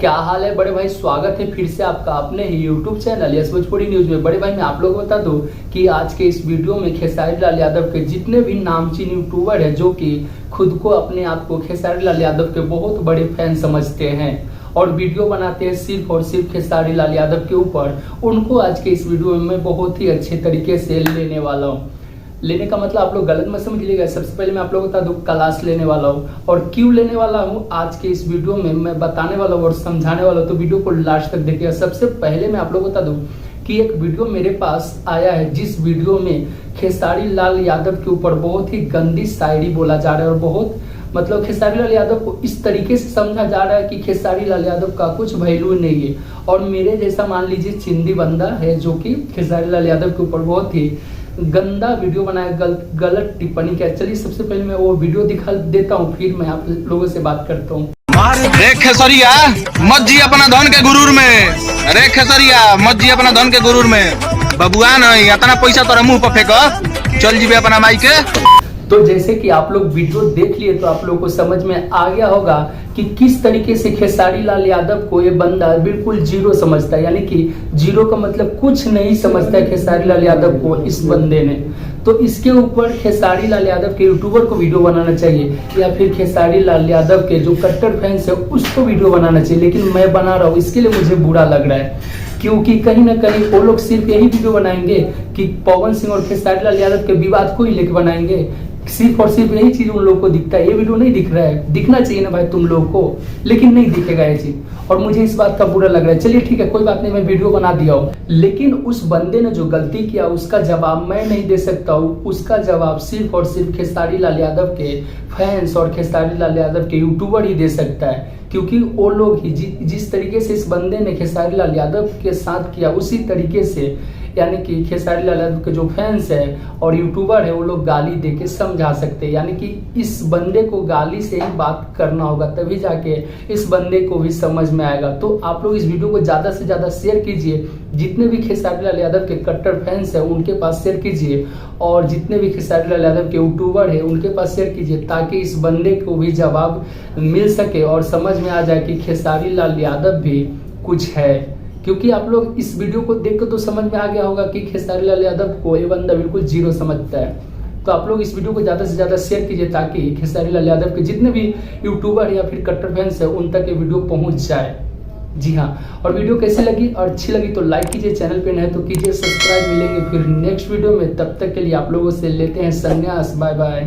क्या हाल है बड़े भाई। स्वागत है फिर से आपका अपने ही YouTube channel yes Bhojpuri news में। बड़े भाई मैं आप लोगों को बता दूं कि आज के इस वीडियो में खेसारी लाल यादव के जितने भी नामचीन यूट्यूबर है जो कि खुद को अपने आप को खेसारी लाल यादव के बहुत बड़े फैन समझते हैं और वीडियो बनाते हैं सिर्फ और सिर्फ खेसारी लाल यादव के ऊपर, उनको आज के इस वीडियो में मैं बहुत ही अच्छे तरीके से लेने वाला हूँ। लेने का मतलब आप लोग गलत मत समझिएगा। सबसे पहले मैं आप लोगों को बता दूं क्लास लेने वाला हूँ और क्यों लेने वाला हूँ आज के इस वीडियो में मैं बताने वाला हूँ और समझाने वाला हूँ, तो वीडियो को लास्ट तक देखिएगा। सबसे पहले मैं आप लोगों को बता दूं कि एक वीडियो मेरे पास आया है जिस वीडियो में खेसारी लाल यादव के ऊपर बहुत ही गंदी शायरी बोला जा रहा है और बहुत मतलब खेसारी लाल यादव को इस तरीके से समझा जा रहा है कि खेसारी लाल यादव का कुछ वैल्यू नहीं है और मेरे जैसा मान लीजिए चिंदी बंदा है जो कि खेसारी लाल यादव के ऊपर बहुत ही गंदा वीडियो बनाया, गलत टिप्पणी किया। चलिए सबसे पहले मैं वो वीडियो दिखा देता हूँ, फिर मैं आप लोगों से बात करता हूँ। रे खेसरिया मत जी अपना धन के गुरूर में, रे खेसरिया मत जी अपना धन के गुरूर में, बबुआ नहीं इतना पैसा तोरा मुंह पर फेंक, चल जीवे अपना माई के। तो जैसे कि आप लोग वीडियो देख लिए तो आप लोगों को समझ में आ गया होगा कि किस तरीके से खेसारी लाल यादव को ये बंदा बिल्कुल जीरो समझता है, यानी कि जीरो का मतलब कुछ नहीं समझता है खेसारी लाल यादव को इस बंदे ने। तो इसके ऊपर खेसारी लाल यादव के यूट्यूबर को वीडियो बनाना चाहिए या फिर खेसारी लाल यादव के जो कट्टर फैंस है उसको वीडियो बनाना चाहिए, लेकिन मैं बना रहा हूँ। इसके लिए मुझे बुरा लग रहा है क्योंकि कहीं ना कहीं वो लोग सिर्फ यही वीडियो बनाएंगे कि पवन सिंह और खेसारी लाल यादव के विवाद को ही लेकर बनाएंगे, सिर्फ और सिर्फ यही चीज उन लोग को दिखता है। ये वीडियो नहीं दिख रहा है, दिखना चाहिए ना भाई तुम लोग को, लेकिन नहीं दिखेगा ये चीज और मुझे इस बात का बुरा लग रहा है। चलिए ठीक है कोई बात नहीं, मैं वीडियो बना दिया हूँ, लेकिन उस बंदे ने जो गलती किया उसका जवाब मैं नहीं दे सकता हूँ। उसका जवाब सिर्फ और सिर्फ खेसारी लाल यादव के फैंस और खेसारी लाल यादव के यूट्यूबर ही दे सकता है, क्योंकि वो लोग ही जिस तरीके से इस बंदे ने खेसारी लाल यादव के साथ किया उसी तरीके से यानी कि खेसारी लाल यादव के जो फैंस है और यूट्यूबर है वो लोग गाली दे के समझा सकते हैं, यानी कि इस बंदे को गाली से ही बात करना होगा तभी जाके इस बंदे को भी समझ में आएगा। तो आप लोग इस वीडियो को ज़्यादा से ज़्यादा शेयर कीजिए, जितने भी खेसारी लाल यादव के कट्टर फैंस है उनके पास शेयर कीजिए और जितने भी खेसारी लाल यादव के यूट्यूबर है उनके पास शेयर कीजिए, ताकि इस बंदे को भी जवाब मिल सके और समझ में आ जाए कि खेसारी लाल यादव भी कुछ है। क्योंकि आप लोग इस वीडियो को देख कर तो समझ में आ गया होगा कि खेसारी लाल यादव को ये बंदा बिल्कुल जीरो समझता है। तो आप लोग इस वीडियो को ज़्यादा से ज़्यादा शेयर कीजिए ताकि खेसारी लाल यादव के जितने भी यूट्यूबर या फिर कट्टर फैंस है उन तक ये वीडियो पहुंच जाए। जी हाँ, और वीडियो कैसी लगी और अच्छी लगी तो लाइक कीजिए, चैनल पे नए तो कीजिए सब्सक्राइब। मिलेंगे फिर नेक्स्ट वीडियो में, तब तक के लिए आप लोगों से लेते हैं संन्यास। Bye bye.